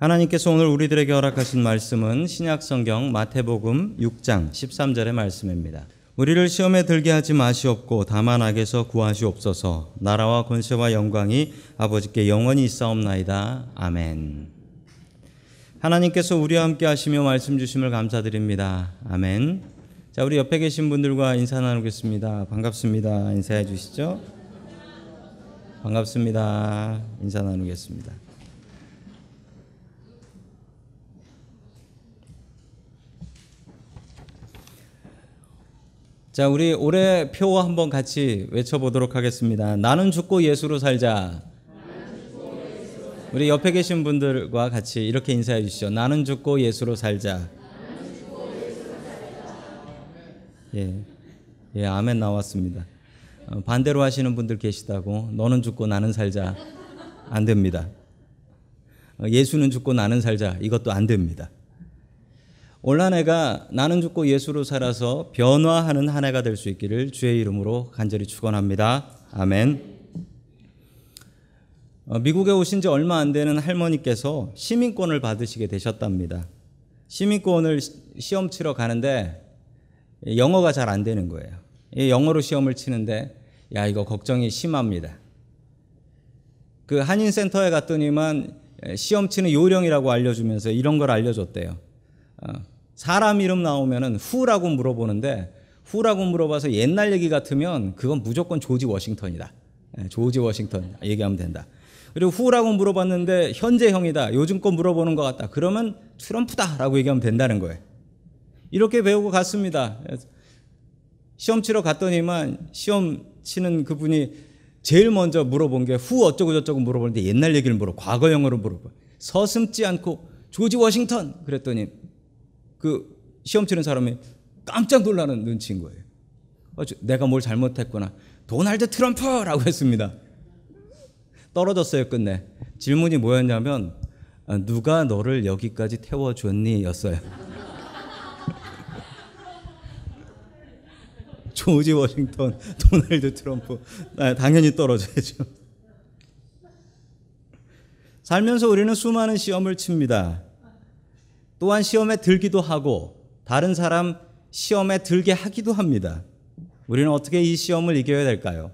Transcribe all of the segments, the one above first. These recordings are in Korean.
하나님께서 오늘 우리들에게 허락하신 말씀은 신약성경 마태복음 6장 13절의 말씀입니다. 우리를 시험에 들게 하지 마시옵고 다만 악에서 구하시옵소서. 나라와 권세와 영광이 아버지께 영원히 있사옵나이다. 아멘. 하나님께서 우리와 함께 하시며 말씀 주심을 감사드립니다. 아멘. 자, 우리 옆에 계신 분들과 인사 나누겠습니다. 반갑습니다. 인사해 주시죠. 반갑습니다. 인사 나누겠습니다. 자, 우리 올해 표 한번 같이 외쳐보도록 하겠습니다. 나는 죽고 예수로 살자. 우리 옆에 계신 분들과 같이 이렇게 인사해 주시죠. 나는 죽고 예수로 살자. 예, 아멘 나왔습니다. 반대로 하시는 분들 계시다고. 너는 죽고 나는 살자. 안 됩니다. 예수는 죽고 나는 살자. 이것도 안 됩니다. 올 한 해가 나는 죽고 예수로 살아서 변화하는 한 해가 될 수 있기를 주의 이름으로 간절히 축원합니다. 아멘. 미국에 오신 지 얼마 안 되는 할머니께서 시민권을 받으시게 되셨답니다. 시민권을 시험 치러 가는데 영어가 잘 안 되는 거예요. 영어로 시험을 치는데 이거 걱정이 심합니다. 그 한인센터에 갔더니만 시험 치는 요령이라고 알려주면서 이런 걸 알려줬대요. 사람 이름 나오면은 후라고 물어보는데 후라고 물어봐서 옛날 얘기 같으면 그건 무조건 조지 워싱턴이다. 조지 워싱턴 얘기하면 된다. 그리고 후라고 물어봤는데 현재형이다. 요즘 거 물어보는 것 같다. 그러면 트럼프다라고 얘기하면 된다는 거예요. 이렇게 배우고 갔습니다. 시험 치러 갔더니만 시험 치는 그분이 제일 먼저 물어본 게 후 어쩌고 저쩌고 물어보는데 옛날 얘기를 과거형으로 물어봐. 서슴지 않고 조지 워싱턴 그랬더니 그 시험 치는 사람이 깜짝 놀라는 눈치인 거예요. 내가 뭘 잘못했구나. 도널드 트럼프라고 했습니다. 떨어졌어요. 끝내. 질문이 뭐였냐면 누가 너를 여기까지 태워줬니? 였어요. 조지 워싱턴, 도널드 트럼프. 당연히 떨어져야죠. 살면서 우리는 수많은 시험을 칩니다. 또한 시험에 들기도 하고 다른 사람 시험에 들게 하기도 합니다. 우리는 어떻게 이 시험을 이겨야 될까요?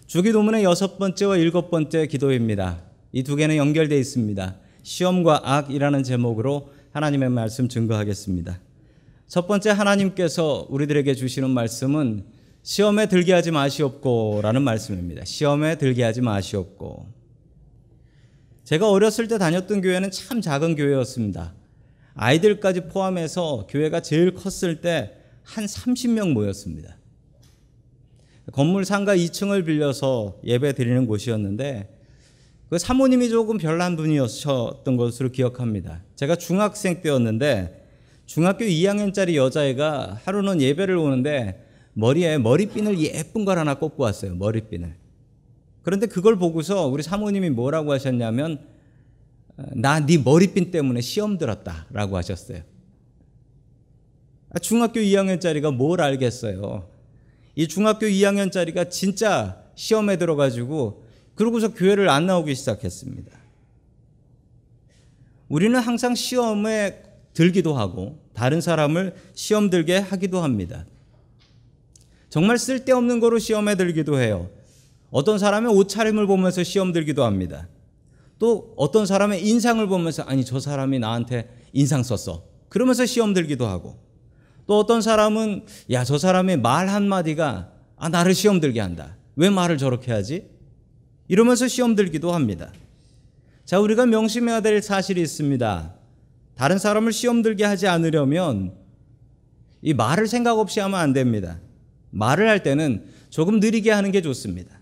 주기도문의 6번째와 7번째 기도입니다. 이 두 개는 연결되어 있습니다. 시험과 악이라는 제목으로 하나님의 말씀 증거하겠습니다. 첫 번째, 하나님께서 우리들에게 주시는 말씀은 시험에 들게 하지 마시옵고 라는 말씀입니다. 시험에 들게 하지 마시옵고. 제가 어렸을 때 다녔던 교회는 참 작은 교회였습니다. 아이들까지 포함해서 교회가 제일 컸을 때 한 30명 모였습니다. 건물 상가 2층을 빌려서 예배 드리는 곳이었는데 그 사모님이 조금 별난 분이셨던 것으로 기억합니다. 제가 중학생 때였는데 중학교 2학년짜리 여자애가 하루는 예배를 오는데 머리에 머리핀을 예쁜 걸 하나 꽂고 왔어요. 머리핀을. 그런데 그걸 보고서 우리 사모님이 뭐라고 하셨냐면 나 네 머리핀 때문에 시험 들었다라고 하셨어요. 중학교 2학년짜리가 뭘 알겠어요. 이 중학교 2학년짜리가 진짜 시험에 들어가지고 그러고서 교회를 안 나오기 시작했습니다. 우리는 항상 시험에 들기도 하고 다른 사람을 시험 들게 하기도 합니다. 정말 쓸데없는 거로 시험에 들기도 해요. 어떤 사람의 옷차림을 보면서 시험 들기도 합니다. 또 어떤 사람의 인상을 보면서 아니 저 사람이 나한테 인상 썼어. 그러면서 시험 들기도 하고 또 어떤 사람은 야 저 사람의 말 한마디가 나를 시험 들게 한다. 왜 말을 저렇게 하지? 이러면서 시험 들기도 합니다. 자, 우리가 명심해야 될 사실이 있습니다. 다른 사람을 시험 들게 하지 않으려면 이 말을 생각 없이 하면 안 됩니다. 말을 할 때는 조금 느리게 하는 게 좋습니다.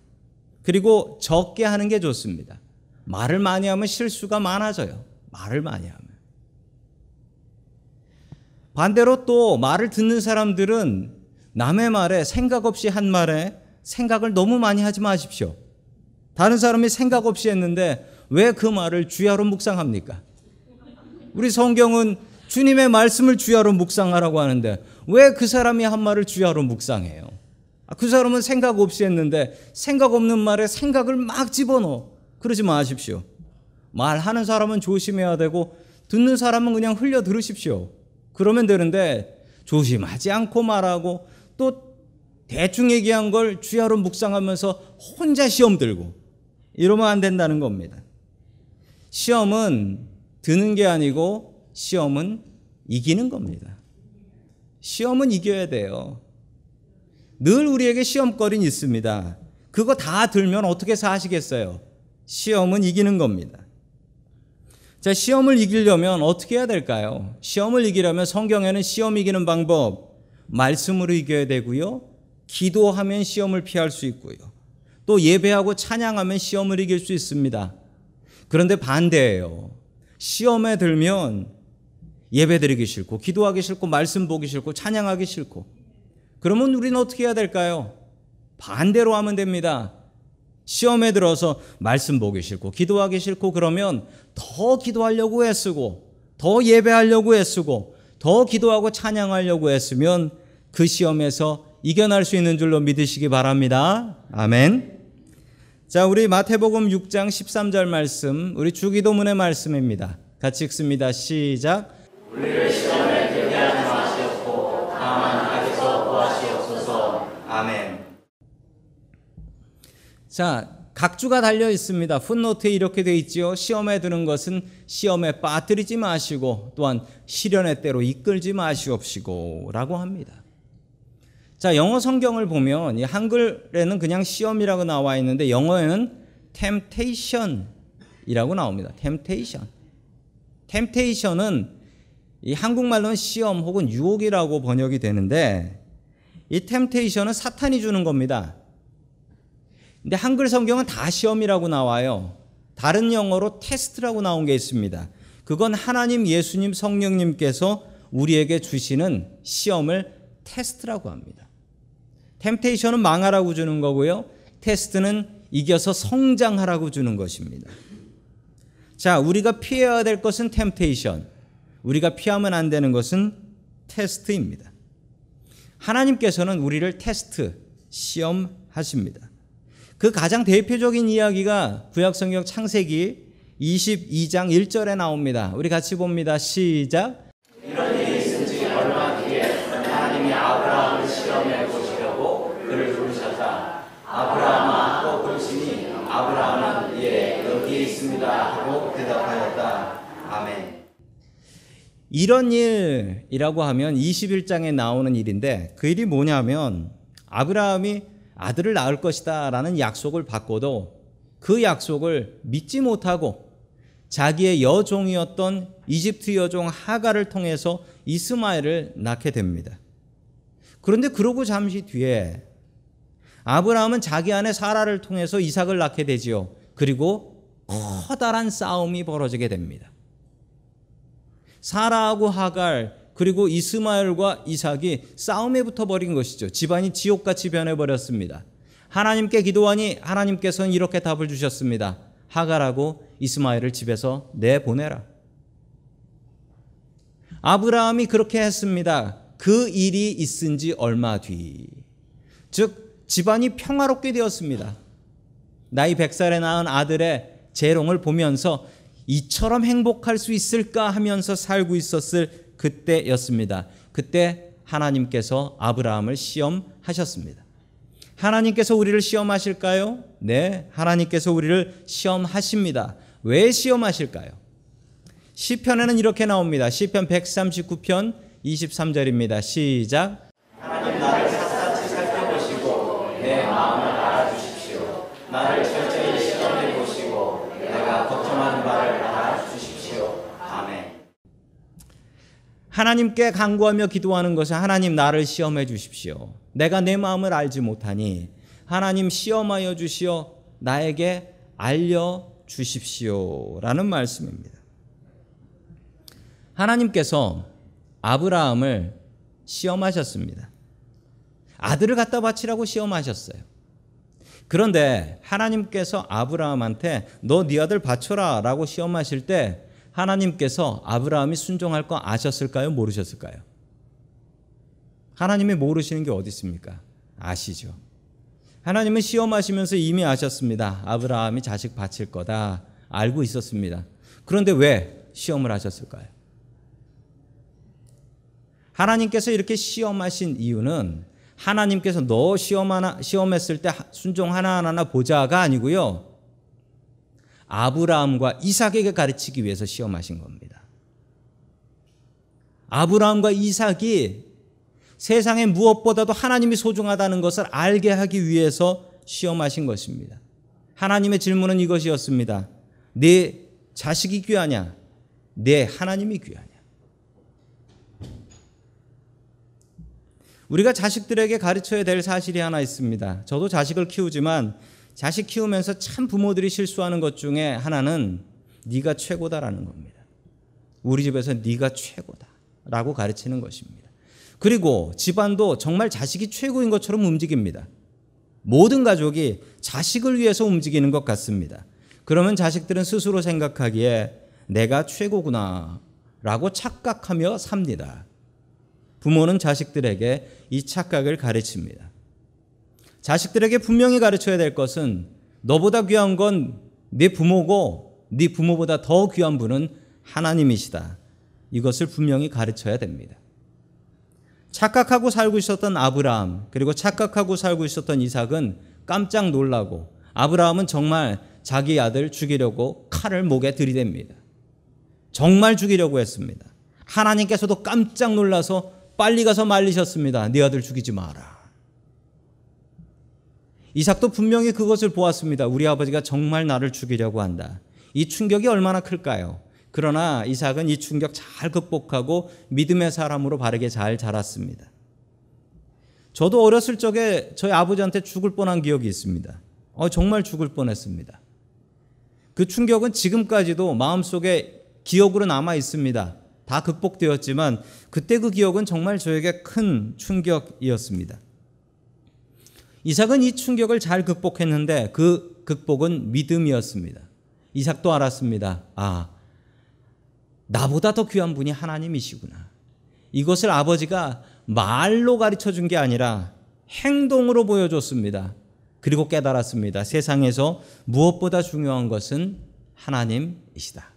그리고 적게 하는 게 좋습니다. 말을 많이 하면 실수가 많아져요. 말을 많이 하면. 반대로 또 말을 듣는 사람들은 남의 말에 생각 없이 한 말에 생각을 너무 많이 하지 마십시오. 다른 사람이 생각 없이 했는데 왜 그 말을 주야로 묵상합니까? 우리 성경은 주님의 말씀을 주야로 묵상하라고 하는데 왜 그 사람이 한 말을 주야로 묵상해요? 그 사람은 생각 없이 했는데 생각 없는 말에 생각을 막 집어넣어. 그러지 마십시오. 말하는 사람은 조심해야 되고 듣는 사람은 그냥 흘려 들으십시오. 그러면 되는데 조심하지 않고 말하고 또 대충 얘기한 걸 주야로 묵상하면서 혼자 시험 들고 이러면 안 된다는 겁니다. 시험은 드는 게 아니고 시험은 이기는 겁니다. 시험은 이겨야 돼요. 늘 우리에게 시험거리는 있습니다. 그거 다 들면 어떻게 사시겠어요? 시험은 이기는 겁니다. 자, 시험을 이기려면 어떻게 해야 될까요? 시험을 이기려면 성경에는 시험 이기는 방법, 말씀으로 이겨야 되고요. 기도하면 시험을 피할 수 있고요. 또 예배하고 찬양하면 시험을 이길 수 있습니다. 그런데 반대예요. 시험에 들면 예배드리기 싫고 기도하기 싫고 말씀 보기 싫고 찬양하기 싫고 그러면 우리는 어떻게 해야 될까요? 반대로 하면 됩니다. 시험에 들어서 말씀 보기 싫고 기도하기 싫고 그러면 더 기도하려고 애쓰고 더 예배하려고 애쓰고 더 기도하고 찬양하려고 애쓰면 그 시험에서 이겨낼 수 있는 줄로 믿으시기 바랍니다. 아멘. 자, 우리 마태복음 6장 13절 말씀, 우리 주기도문의 말씀입니다. 같이 읽습니다. 시작. 우리를 시험에 들게 하지 마시옵고 다만 악에서 구하시옵소서. 아멘. 자, 각주가 달려 있습니다. 풋노트에 이렇게 되어 있지요. 시험에 드는 것은 시험에 빠뜨리지 마시고 또한 시련의 때로 이끌지 마시옵시고 라고 합니다. 자, 영어 성경을 보면 이 한글에는 그냥 시험이라고 나와 있는데 영어에는 temptation이라고 나옵니다. temptation은 이 한국말로는 시험 혹은 유혹이라고 번역이 되는데 이 temptation은 사탄이 주는 겁니다. 근데 한글 성경은 다 시험이라고 나와요. 다른 영어로 테스트라고 나온 게 있습니다. 그건 하나님, 예수님, 성령님께서 우리에게 주시는 시험을 테스트라고 합니다. 템테이션은 망하라고 주는 거고요. 테스트는 이겨서 성장하라고 주는 것입니다. 자, 우리가 피해야 될 것은 템테이션, 우리가 피하면 안 되는 것은 테스트입니다. 하나님께서는 우리를 테스트, 시험하십니다. 그 가장 대표적인 이야기가 구약성경 창세기 22장 1절에 나옵니다. 우리 같이 봅니다. 시작. 이런 일이 있은 지 얼마 뒤에 하나님이 아브라함을 시험해 보시려고 그를 부르셨다. 아브라함아 하고 부르시니 아브라함은 예 여기에 있습니다 하고 대답하였다. 아멘. 이런 일이라고 하면 21장에 나오는 일인데 그 일이 뭐냐면 아브라함이 아들을 낳을 것이다 라는 약속을 받고도 그 약속을 믿지 못하고 자기의 여종이었던 이집트 여종 하갈을 통해서 이스마엘을 낳게 됩니다. 그런데 그러고 잠시 뒤에 아브라함은 자기 아내 사라를 통해서 이삭을 낳게 되지요. 그리고 커다란 싸움이 벌어지게 됩니다. 사라하고 하갈 그리고 이스마엘과 이삭이 싸움에 붙어버린 것이죠. 집안이 지옥같이 변해버렸습니다. 하나님께 기도하니 하나님께서는 이렇게 답을 주셨습니다. 하갈하고 이스마엘을 집에서 내보내라. 아브라함이 그렇게 했습니다. 그 일이 있은 지 얼마 뒤, 즉 집안이 평화롭게 되었습니다. 나이 100살에 낳은 아들의 재롱을 보면서 이처럼 행복할 수 있을까 하면서 살고 있었을 그때였습니다. 그때 하나님께서 아브라함을 시험하셨습니다. 하나님께서 우리를 시험하실까요? 네, 하나님께서 우리를 시험하십니다. 왜 시험하실까요? 시편에는 이렇게 나옵니다. 시편 139편 23절입니다. 시작. 하나님 나를 샅샅이 살펴보시고 내 마음을 알아주십시오. 나를 철저히 시험해 보시고 내가 걱정하는 바를 알아주십시오. 아멘. 하나님께 간구하며 기도하는 것은 하나님 나를 시험해 주십시오. 내가 내 마음을 알지 못하니 하나님 시험하여 주시어 나에게 알려주십시오 라는 말씀입니다. 하나님께서 아브라함을 시험하셨습니다. 아들을 갖다 바치라고 시험하셨어요. 그런데 하나님께서 아브라함한테 너 네 아들 바쳐라 라고 시험하실 때 하나님께서 아브라함이 순종할 거 아셨을까요? 모르셨을까요? 하나님이 모르시는 게 어디 있습니까? 아시죠. 하나님은 시험하시면서 이미 아셨습니다. 아브라함이 자식 바칠 거다 알고 있었습니다. 그런데 왜 시험을 하셨을까요? 하나님께서 이렇게 시험하신 이유는 하나님께서 너 시험했을 때 순종 하나하나 보자가 아니고요. 아브라함과 이삭에게 가르치기 위해서 시험하신 겁니다. 아브라함과 이삭이 세상에 무엇보다도 하나님이 소중하다는 것을 알게 하기 위해서 시험하신 것입니다. 하나님의 질문은 이것이었습니다. 네 자식이 귀하냐? 네 하나님이 귀하냐? 우리가 자식들에게 가르쳐야 될 사실이 하나 있습니다. 저도 자식을 키우지만 자식 키우면서 참 부모들이 실수하는 것 중에 하나는 네가 최고다라는 겁니다. 우리 집에서 네가 최고다라고 가르치는 것입니다. 그리고 집안도 정말 자식이 최고인 것처럼 움직입니다. 모든 가족이 자식을 위해서 움직이는 것 같습니다. 그러면 자식들은 스스로 생각하기에 내가 최고구나 라고 착각하며 삽니다. 부모는 자식들에게 이 착각을 가르칩니다. 자식들에게 분명히 가르쳐야 될 것은 너보다 귀한 건 네 부모고 네 부모보다 더 귀한 분은 하나님이시다. 이것을 분명히 가르쳐야 됩니다. 착각하고 살고 있었던 아브라함 그리고 착각하고 살고 있었던 이삭은 깜짝 놀라고 아브라함은 정말 자기 아들 죽이려고 칼을 목에 들이댑니다. 정말 죽이려고 했습니다. 하나님께서도 깜짝 놀라서 빨리 가서 말리셨습니다. 네 아들 죽이지 마라. 이삭도 분명히 그것을 보았습니다. 우리 아버지가 정말 나를 죽이려고 한다. 이 충격이 얼마나 클까요? 그러나 이삭은 이 충격 잘 극복하고 믿음의 사람으로 바르게 잘 자랐습니다. 저도 어렸을 적에 저희 아버지한테 죽을 뻔한 기억이 있습니다. 정말 죽을 뻔했습니다. 그 충격은 지금까지도 마음속에 기억으로 남아 있습니다. 다 극복되었지만 그때 그 기억은 정말 저에게 큰 충격이었습니다. 이삭은 이 충격을 잘 극복했는데 그 극복은 믿음이었습니다. 이삭도 알았습니다. 나보다 더 귀한 분이 하나님이시구나. 이것을 아버지가 말로 가르쳐 준 게 아니라 행동으로 보여줬습니다. 그리고 깨달았습니다. 세상에서 무엇보다 중요한 것은 하나님이시다.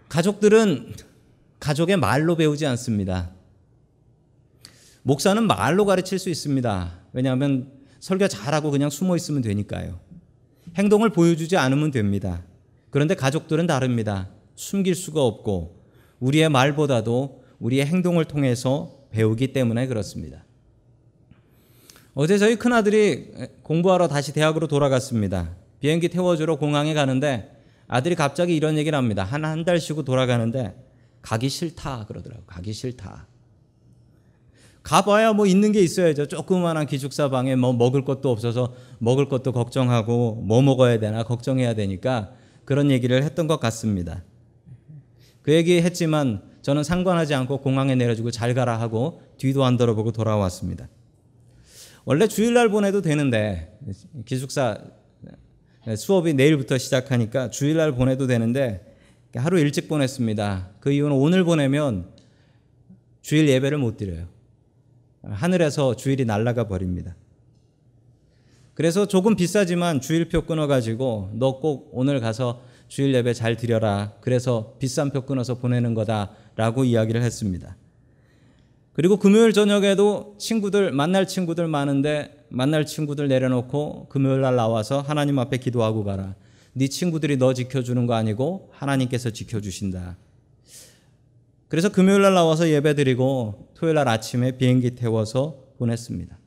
가족들은 가족의 말로 배우지 않습니다. 목사는 말로 가르칠 수 있습니다. 왜냐하면 설교 잘하고 그냥 숨어 있으면 되니까요. 행동을 보여주지 않으면 됩니다. 그런데 가족들은 다릅니다. 숨길 수가 없고 우리의 말보다도 우리의 행동을 통해서 배우기 때문에 그렇습니다. 어제 저희 큰아들이 공부하러 다시 대학으로 돌아갔습니다. 비행기 태워주러 공항에 가는데 아들이 갑자기 이런 얘기를 합니다. 한 달 쉬고 돌아가는데 가기 싫다 그러더라고요. 가기 싫다. 가봐야 뭐 있는 게 있어야죠. 조그마한 기숙사 방에 뭐 먹을 것도 없어서 먹을 것도 걱정하고 뭐 먹어야 되나 걱정해야 되니까 그런 얘기를 했던 것 같습니다. 그 얘기 했지만 저는 상관하지 않고 공항에 내려주고 잘 가라 하고 뒤도 안 돌아보고 돌아왔습니다. 원래 주일날 보내도 되는데 기숙사 수업이 내일부터 시작하니까 주일날 보내도 되는데 하루 일찍 보냈습니다. 그 이유는 오늘 보내면 주일 예배를 못 드려요. 하늘에서 주일이 날아가 버립니다. 그래서 조금 비싸지만 주일표 끊어가지고 너 꼭 오늘 가서 주일 예배 잘 드려라. 그래서 비싼 표 끊어서 보내는 거다라고 이야기를 했습니다. 그리고 금요일 저녁에도 만날 친구들 많은데 만날 친구들 내려놓고 금요일 날 나와서 하나님 앞에 기도하고 가라. 네 친구들이 너 지켜주는 거 아니고 하나님께서 지켜주신다. 그래서 금요일 날 나와서 예배 드리고 토요일 날 아침에 비행기 태워서 보냈습니다.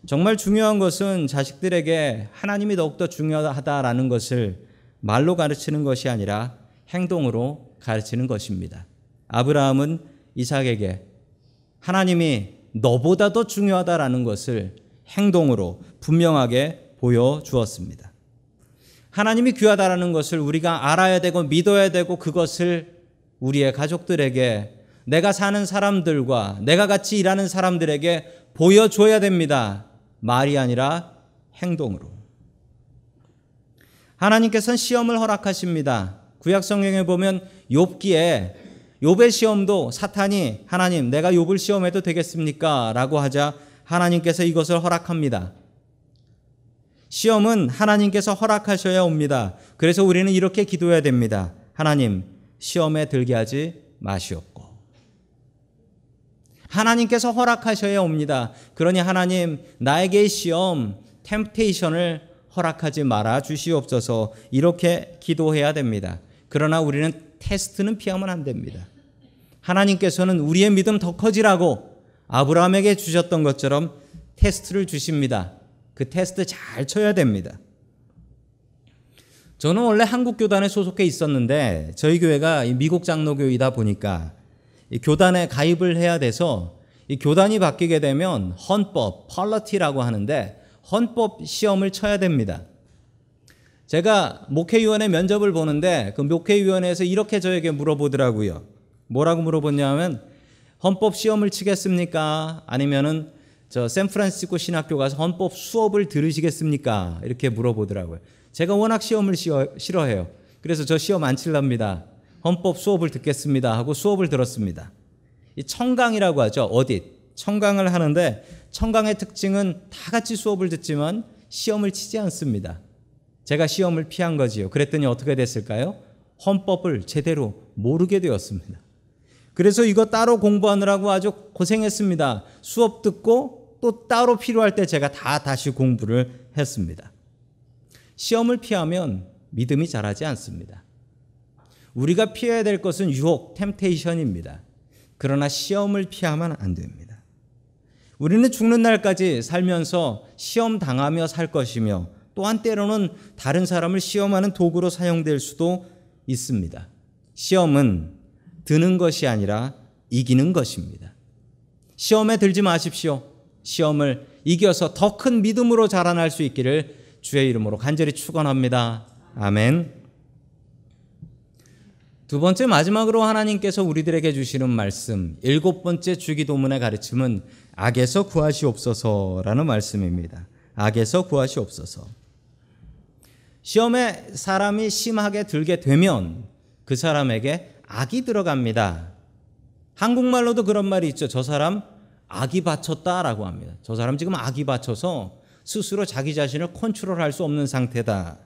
정말 중요한 것은 자식들에게 하나님이 더욱더 중요하다라는 것을 말로 가르치는 것이 아니라 행동으로 가르치는 것입니다. 아브라함은 이삭에게 하나님이 너보다 더 중요하다라는 것을 행동으로 분명하게 보여주었습니다. 하나님이 귀하다라는 것을 우리가 알아야 되고 믿어야 되고 그것을 우리의 가족들에게 내가 사는 사람들과 내가 같이 일하는 사람들에게 보여줘야 됩니다. 말이 아니라 행동으로. 하나님께서는 시험을 허락하십니다. 구약 성경에 보면 욥의 시험도 사탄이 하나님 내가 욥을 시험해도 되겠습니까? 라고 하자 하나님께서 이것을 허락합니다. 시험은 하나님께서 허락하셔야 옵니다. 그래서 우리는 이렇게 기도해야 됩니다. 하나님, 시험에 들게 하지 마시옵고. 하나님께서 허락하셔야 옵니다. 그러니 하나님, 나에게의 시험, 템테이션을 허락하지 말아 주시옵소서. 이렇게 기도해야 됩니다. 그러나 우리는 테스트는 피하면 안 됩니다. 하나님께서는 우리의 믿음 더 커지라고 아브라함에게 주셨던 것처럼 테스트를 주십니다. 그 테스트 잘 쳐야 됩니다. 저는 원래 한국 교단에 소속해 있었는데 저희 교회가 미국 장로교이다 보니까 이 교단에 가입을 해야 돼서 이 교단이 바뀌게 되면 헌법, 펄러티라고 하는데 헌법 시험을 쳐야 됩니다. 제가 목회위원회 면접을 보는데 그 목회위원회에서 이렇게 저에게 물어보더라고요. 뭐라고 물어봤냐면 헌법 시험을 치겠습니까? 아니면은 저 샌프란시스코 신학교 가서 헌법 수업을 들으시겠습니까? 이렇게 물어보더라고요. 제가 워낙 시험을 싫어해요. 그래서 저 시험 안 칠랍니다. 헌법 수업을 듣겠습니다 하고 수업을 들었습니다. 이 청강이라고 하죠. 어딧. 청강을 하는데 청강의 특징은 다 같이 수업을 듣지만 시험을 치지 않습니다. 제가 시험을 피한 거지요. 그랬더니 어떻게 됐을까요? 헌법을 제대로 모르게 되었습니다. 그래서 이거 따로 공부하느라고 아주 고생했습니다. 수업 듣고 또 따로 필요할 때 제가 다시 공부를 했습니다. 시험을 피하면 믿음이 자라지 않습니다. 우리가 피해야 될 것은 유혹, 템테이션입니다. 그러나 시험을 피하면 안 됩니다. 우리는 죽는 날까지 살면서 시험 당하며 살 것이며 또한 때로는 다른 사람을 시험하는 도구로 사용될 수도 있습니다. 시험은 드는 것이 아니라 이기는 것입니다. 시험에 들지 마십시오. 시험을 이겨서 더 큰 믿음으로 자라날 수 있기를 주의 이름으로 간절히 축원합니다. 아멘. 두 번째, 마지막으로 하나님께서 우리들에게 주시는 말씀, 7번째 주기도문의 가르침은 악에서 구하시옵소서라는 말씀입니다. 악에서 구하시옵소서. 시험에 사람이 심하게 들게 되면 그 사람에게 악이 들어갑니다. 한국말로도 그런 말이 있죠. 저 사람 악이 받쳤다라고 합니다. 저 사람 지금 악이 받쳐서 스스로 자기 자신을 컨트롤할 수 없는 상태다.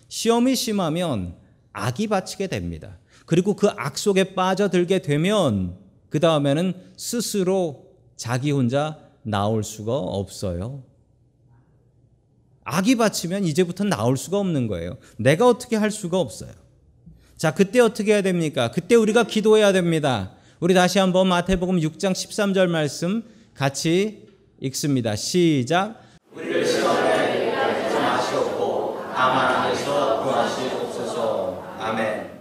시험이 심하면 악이 받치게 됩니다. 그리고 그 악 속에 빠져들게 되면 그 다음에는 스스로 자기 혼자 나올 수가 없어요. 악이 받치면 이제부터 나올 수가 없는 거예요. 내가 어떻게 할 수가 없어요. 자, 그때 어떻게 해야 됩니까? 그때 우리가 기도해야 됩니다. 우리 다시 한번 마태복음 6장 13절 말씀 같이 읽습니다. 시작. 우리를 시험에 들지 마시옵고 다만 악에서 구하시옵소서. 아멘.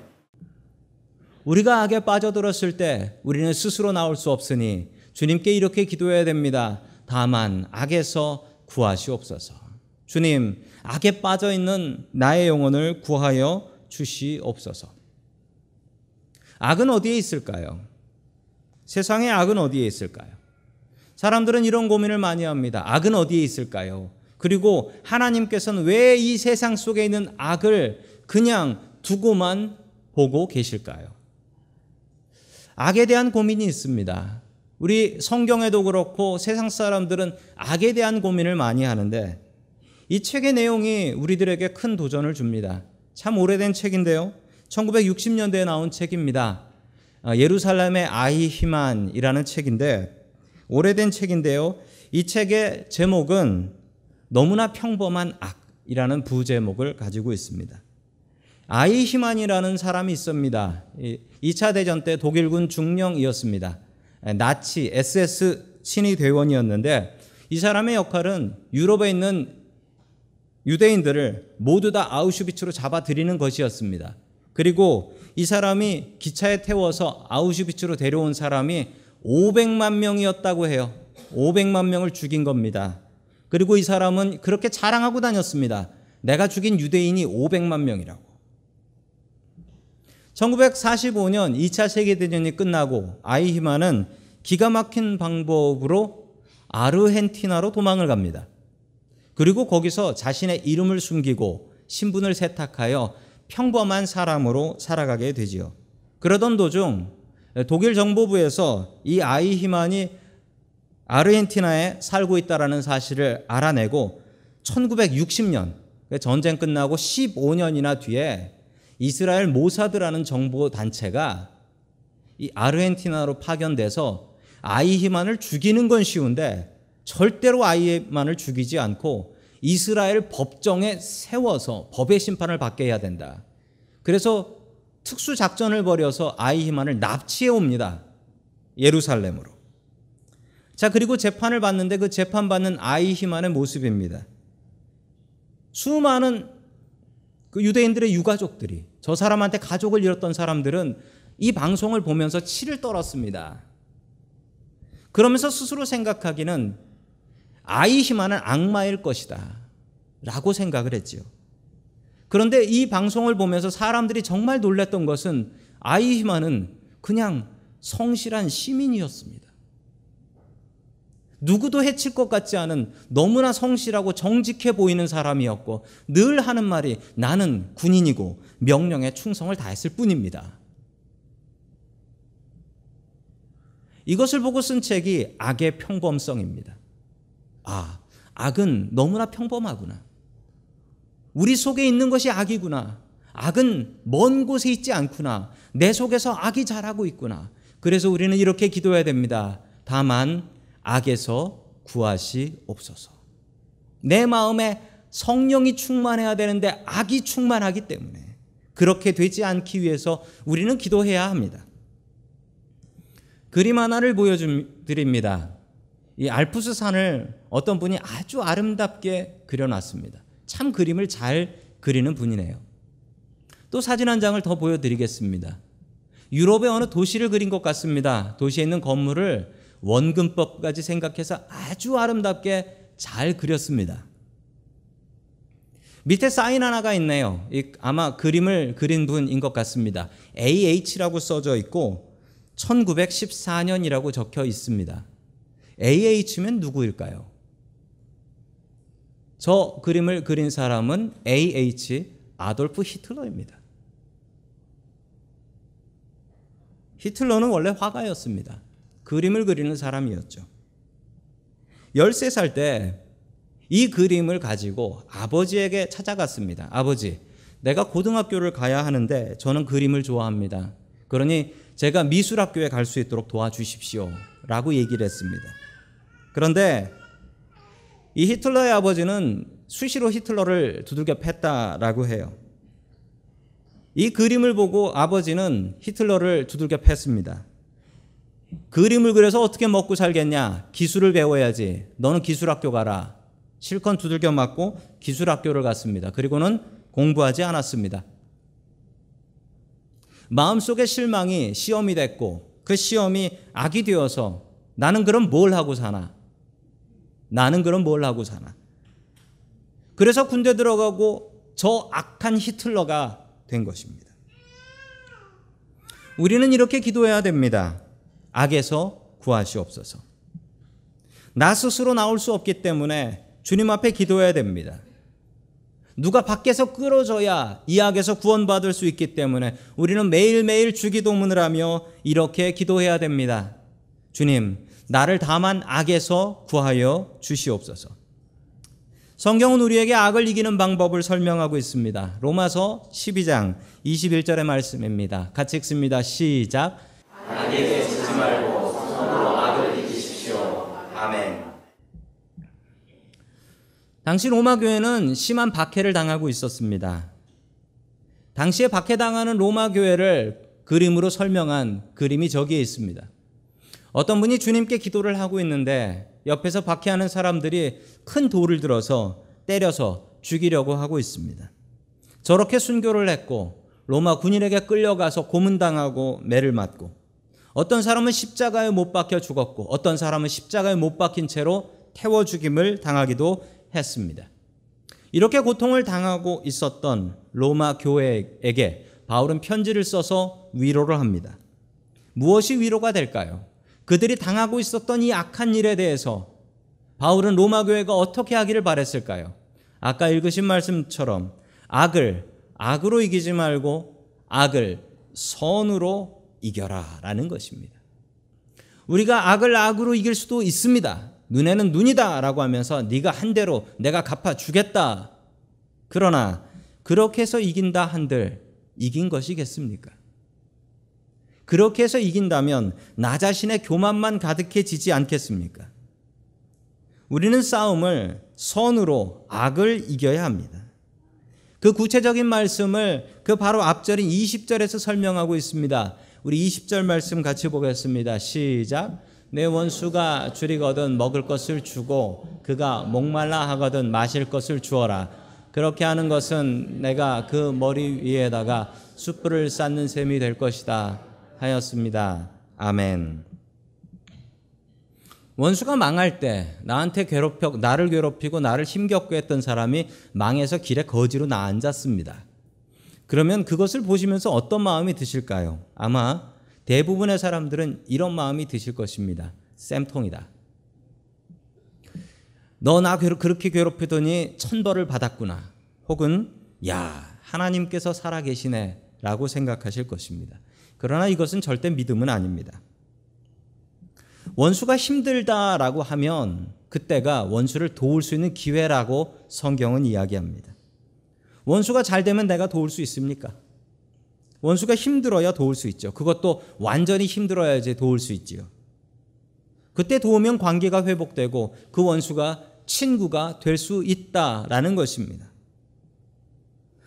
우리가 악에 빠져들었을 때 우리는 스스로 나올 수 없으니 주님께 이렇게 기도해야 됩니다. 다만 악에서 구하시옵소서. 주님, 악에 빠져있는 나의 영혼을 구하여 주시옵소서. 악은 어디에 있을까요? 세상의 악은 어디에 있을까요? 사람들은 이런 고민을 많이 합니다. 악은 어디에 있을까요? 그리고 하나님께서는 왜 이 세상 속에 있는 악을 그냥 두고만 보고 계실까요? 악에 대한 고민이 있습니다. 우리 성경에도 그렇고 세상 사람들은 악에 대한 고민을 많이 하는데 이 책의 내용이 우리들에게 큰 도전을 줍니다. 참 오래된 책인데요. 1960년대에 나온 책입니다. 예루살렘의 아히히만이라는 책인데 오래된 책인데요. 이 책의 제목은 너무나 평범한 악이라는 부제목을 가지고 있습니다. 아히히만이라는 사람이 있습니다. 2차 대전 때 독일군 중령이었습니다. 나치 SS 친위 대원이었는데 이 사람의 역할은 유럽에 있는 유대인들을 모두 다 아우슈비츠로 잡아들이는 것이었습니다. 그리고 이 사람이 기차에 태워서 아우슈비츠로 데려온 사람이 500만 명이었다고 해요. 500만 명을 죽인 겁니다. 그리고 이 사람은 그렇게 자랑하고 다녔습니다. 내가 죽인 유대인이 500만 명이라고. 1945년 2차 세계대전이 끝나고 아히히만은 기가 막힌 방법으로 아르헨티나로 도망을 갑니다. 그리고 거기서 자신의 이름을 숨기고 신분을 세탁하여 평범한 사람으로 살아가게 되지요. 그러던 도중 독일 정보부에서 이 아히히만이 아르헨티나에 살고 있다는 사실을 알아내고 1960년 전쟁 끝나고 15년이나 뒤에 이스라엘 모사드라는 정보 단체가 이 아르헨티나로 파견돼서 아이히만을 죽이는 건 쉬운데 절대로 아이히만을 죽이지 않고 이스라엘 법정에 세워서 법의 심판을 받게 해야 된다. 그래서 특수 작전을 벌여서 아이히만을 납치해 옵니다. 예루살렘으로. 자, 그리고 재판을 받는데 그 재판받는 아이히만의 모습입니다. 수많은 그 유대인들의 유가족들이, 저 사람한테 가족을 잃었던 사람들은 이 방송을 보면서 치를 떨었습니다. 그러면서 스스로 생각하기는 아이히만은 악마일 것이다 라고 생각을 했지요. 그런데 이 방송을 보면서 사람들이 정말 놀랐던 것은 아이히만은 그냥 성실한 시민이었습니다. 누구도 해칠 것 같지 않은 너무나 성실하고 정직해 보이는 사람이었고 늘 하는 말이 나는 군인이고 명령에 충성을 다했을 뿐입니다. 이것을 보고 쓴 책이 악의 평범성입니다. 아, 악은 너무나 평범하구나. 우리 속에 있는 것이 악이구나. 악은 먼 곳에 있지 않구나. 내 속에서 악이 자라고 있구나. 그래서 우리는 이렇게 기도해야 됩니다. 다만 악에서 구하시옵소서. 내 마음에 성령이 충만해야 되는데 악이 충만하기 때문에 그렇게 되지 않기 위해서 우리는 기도해야 합니다. 그림 하나를 보여드립니다. 이 알프스 산을 어떤 분이 아주 아름답게 그려놨습니다. 참 그림을 잘 그리는 분이네요. 또 사진 한 장을 더 보여드리겠습니다. 유럽의 어느 도시를 그린 것 같습니다. 도시에 있는 건물을 원근법까지 생각해서 아주 아름답게 잘 그렸습니다. 밑에 사인 하나가 있네요. 아마 그림을 그린 분인 것 같습니다. AH라고 써져 있고 1914년이라고 적혀 있습니다. AH면 누구일까요? 저 그림을 그린 사람은 AH 아돌프 히틀러입니다. 히틀러는 원래 화가였습니다. 그림을 그리는 사람이었죠. 13살 때 이 그림을 가지고 아버지에게 찾아갔습니다. 아버지, 내가 고등학교를 가야 하는데 저는 그림을 좋아합니다. 그러니 제가 미술학교에 갈 수 있도록 도와주십시오 라고 얘기를 했습니다. 그런데 이 히틀러의 아버지는 수시로 히틀러를 두들겨 팼다라고 해요. 이 그림을 보고 아버지는 히틀러를 두들겨 팼습니다. 그림을 그려서 어떻게 먹고 살겠냐? 기술을 배워야지. 너는 기술학교 가라. 실컷 두들겨 맞고 기술학교를 갔습니다. 그리고는 공부하지 않았습니다. 마음속의 실망이 시험이 됐고 그 시험이 악이 되어서 나는 그럼 뭘 하고 사나? 나는 그럼 뭘 하고 사나? 그래서 군대 들어가고 저 악한 히틀러가 된 것입니다. 우리는 이렇게 기도해야 됩니다. 악에서 구하시옵소서. 나 스스로 나올 수 없기 때문에 주님 앞에 기도해야 됩니다. 누가 밖에서 끌어줘야 이 악에서 구원받을 수 있기 때문에 우리는 매일매일 주기도문을 하며 이렇게 기도해야 됩니다. 주님, 나를 다만 악에서 구하여 주시옵소서. 성경은 우리에게 악을 이기는 방법을 설명하고 있습니다. 로마서 12장 21절의 말씀입니다. 같이 읽습니다. 시작. 악에게 지지 말고 손으로 악을 이기십시오. 아멘. 당시 로마 교회는 심한 박해를 당하고 있었습니다. 당시에 박해당하는 로마 교회를 그림으로 설명한 그림이 저기에 있습니다. 어떤 분이 주님께 기도를 하고 있는데 옆에서 박해하는 사람들이 큰 돌을 들어서 때려서 죽이려고 하고 있습니다. 저렇게 순교를 했고 로마 군인에게 끌려가서 고문당하고 매를 맞고 어떤 사람은 십자가에 못 박혀 죽었고 어떤 사람은 십자가에 못 박힌 채로 태워 죽임을 당하기도 했습니다. 이렇게 고통을 당하고 있었던 로마 교회에게 바울은 편지를 써서 위로를 합니다. 무엇이 위로가 될까요? 그들이 당하고 있었던 이 악한 일에 대해서 바울은 로마 교회가 어떻게 하기를 바랬을까요? 아까 읽으신 말씀처럼 악을 악으로 이기지 말고 악을 선으로 이겨라 라는 것입니다. 우리가 악을 악으로 이길 수도 있습니다. 눈에는 눈이다라고 하면서 네가 한 대로 내가 갚아주겠다. 그러나 그렇게 해서 이긴다 한들 이긴 것이겠습니까? 그렇게 해서 이긴다면 나 자신의 교만만 가득해지지 않겠습니까? 우리는 싸움을 선으로 악을 이겨야 합니다. 그 구체적인 말씀을 그 바로 앞절인 20절에서 설명하고 있습니다. 우리 20절 말씀 같이 보겠습니다. 시작. 내 원수가 줄이거든 먹을 것을 주고 그가 목말라 하거든 마실 것을 주어라. 그렇게 하는 것은 내가 그 머리 위에다가 숯불을 쌓는 셈이 될 것이다 하였습니다. 아멘. 원수가 망할 때 나를 괴롭히고 나를 힘겹게 했던 사람이 망해서 길에 거지로 나앉았습니다. 그러면 그것을 보시면서 어떤 마음이 드실까요? 아마 대부분의 사람들은 이런 마음이 드실 것입니다. 쌤통이다. 너 나 그렇게 괴롭히더니 천벌을 받았구나. 혹은 야, 하나님께서 살아계시네 라고 생각하실 것입니다. 그러나 이것은 절대 믿음은 아닙니다. 원수가 힘들다라고 하면 그때가 원수를 도울 수 있는 기회라고 성경은 이야기합니다. 원수가 잘 되면 내가 도울 수 있습니까? 원수가 힘들어야 도울 수 있죠. 그것도 완전히 힘들어야지 도울 수 있지요. 그때 도우면 관계가 회복되고 그 원수가 친구가 될 수 있다라는 것입니다.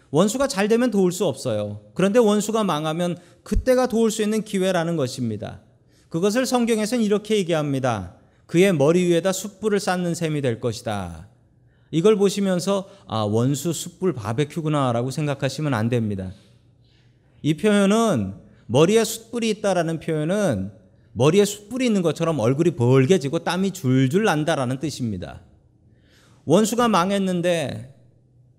원수가 잘 되면 도울 수 없어요. 그런데 원수가 망하면 그때가 도울 수 있는 기회라는 것입니다. 그것을 성경에서는 이렇게 얘기합니다. 그의 머리 위에다 숯불을 쌓는 셈이 될 것이다. 이걸 보시면서 원수 숯불 바베큐구나 라고 생각하시면 안 됩니다. 이 표현은 머리에 숯불이 있다라는 표현은 머리에 숯불이 있는 것처럼 얼굴이 벌게지고 땀이 줄줄 난다라는 뜻입니다. 원수가 망했는데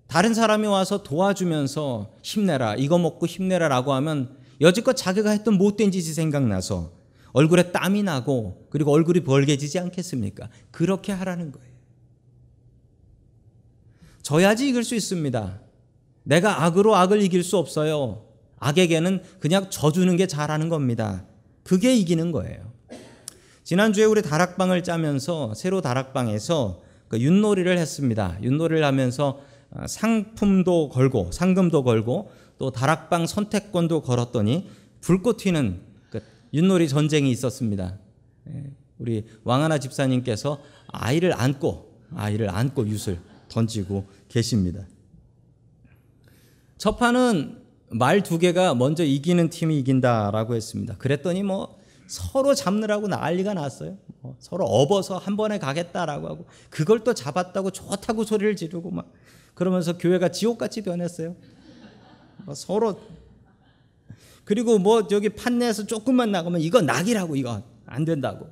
다른 사람이 와서 도와주면서 힘내라, 이거 먹고 힘내라 라고 하면 여지껏 자기가 했던 못된 짓이 생각나서 얼굴에 땀이 나고 그리고 얼굴이 벌게지지 않겠습니까? 그렇게 하라는 거예요. 져야지 이길 수 있습니다. 내가 악으로 악을 이길 수 없어요. 악에게는 그냥 져주는 게 잘하는 겁니다. 그게 이기는 거예요. 지난주에 우리 다락방을 짜면서 새로 다락방에서 윷놀이를 했습니다. 윷놀이를 하면서 상품도 걸고 상금도 걸고 또 다락방 선택권도 걸었더니 불꽃 튀는 윷놀이 전쟁이 있었습니다. 우리 왕하나 집사님께서 아이를 안고 윷을 던지고 계십니다. 첫 판은 말 2개가 먼저 이기는 팀이 이긴다라고 했습니다. 그랬더니 서로 잡느라고 난리가 났어요. 서로 업어서 한 번에 가겠다라고 하고 그걸 또 잡았다고 좋다고 소리를 지르고 막 그러면서 교회가 지옥같이 변했어요. 서로 그리고 저기 판내에서 조금만 나가면 이거 낙이라고 이거 안 된다고.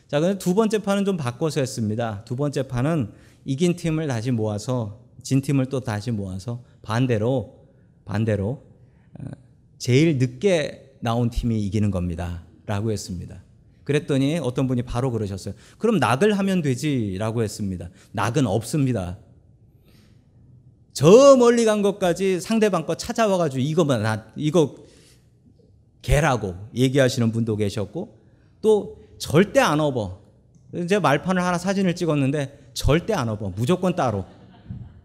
자, 그런데 두 번째 판은 좀 바꿔서 했습니다. 두 번째 판은 이긴 팀을 다시 모아서 진 팀을 또 다시 모아서 반대로 제일 늦게 나온 팀이 이기는 겁니다. 라고 했습니다. 그랬더니 어떤 분이 바로 그러셨어요. 그럼 낙을 하면 되지라고 했습니다. 낙은 없습니다. 저 멀리 간 것까지 상대방 거 찾아와가지고 이거 개라고 얘기하시는 분도 계셨고 또 절대 안 업어. 이제 말판을 하나 사진을 찍었는데 절대 안 업어. 무조건 따로.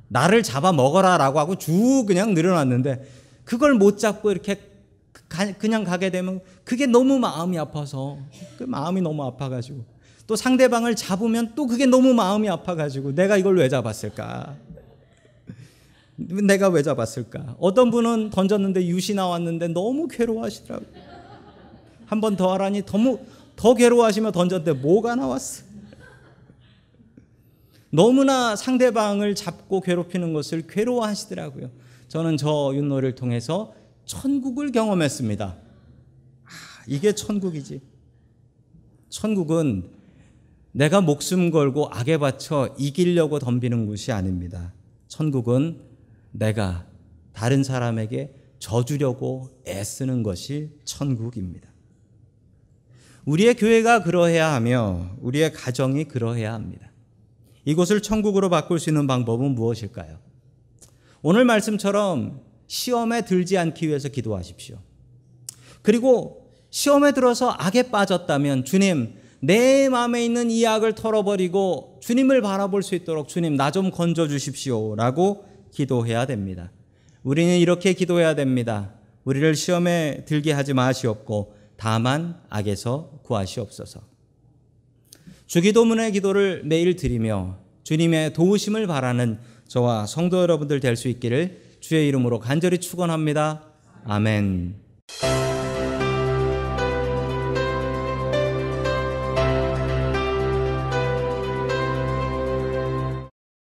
나를 잡아 먹어라라고 하고 쭉 그냥 늘어났는데 그걸 못 잡고 이렇게 그냥 가게 되면 그게 너무 마음이 아파서 그 마음이 너무 아파가지고 또 상대방을 잡으면 또 그게 너무 마음이 아파가지고 내가 이걸 왜 잡았을까? 내가 왜 잡았을까? 어떤 분은 던졌는데 윷이 나왔는데 너무 괴로워하시더라고요. 한 번 더 하라니 더 괴로워하시며 던졌는데 뭐가 나왔어? 너무나 상대방을 잡고 괴롭히는 것을 괴로워하시더라고요. 저는 저 윷놀이를 통해서 천국을 경험했습니다. 이게 천국이지. 천국은 내가 목숨 걸고 악에 바쳐 이기려고 덤비는 곳이 아닙니다. 천국은 내가 다른 사람에게 져주려고 애쓰는 것이 천국입니다. 우리의 교회가 그러해야 하며 우리의 가정이 그러해야 합니다. 이곳을 천국으로 바꿀 수 있는 방법은 무엇일까요? 오늘 말씀처럼 시험에 들지 않기 위해서 기도하십시오. 그리고 시험에 들어서 악에 빠졌다면 주님, 내 마음에 있는 이 악을 털어버리고 주님을 바라볼 수 있도록 주님 나 좀 건져 주십시오 라고 기도해야 됩니다. 우리는 이렇게 기도해야 됩니다. 우리를 시험에 들게 하지 마시옵고 다만 악에서 구하시옵소서. 주기도문의 기도를 매일 드리며 주님의 도우심을 바라는 저와 성도 여러분들 될 수 있기를 주의 이름으로 간절히 축원합니다. 아멘.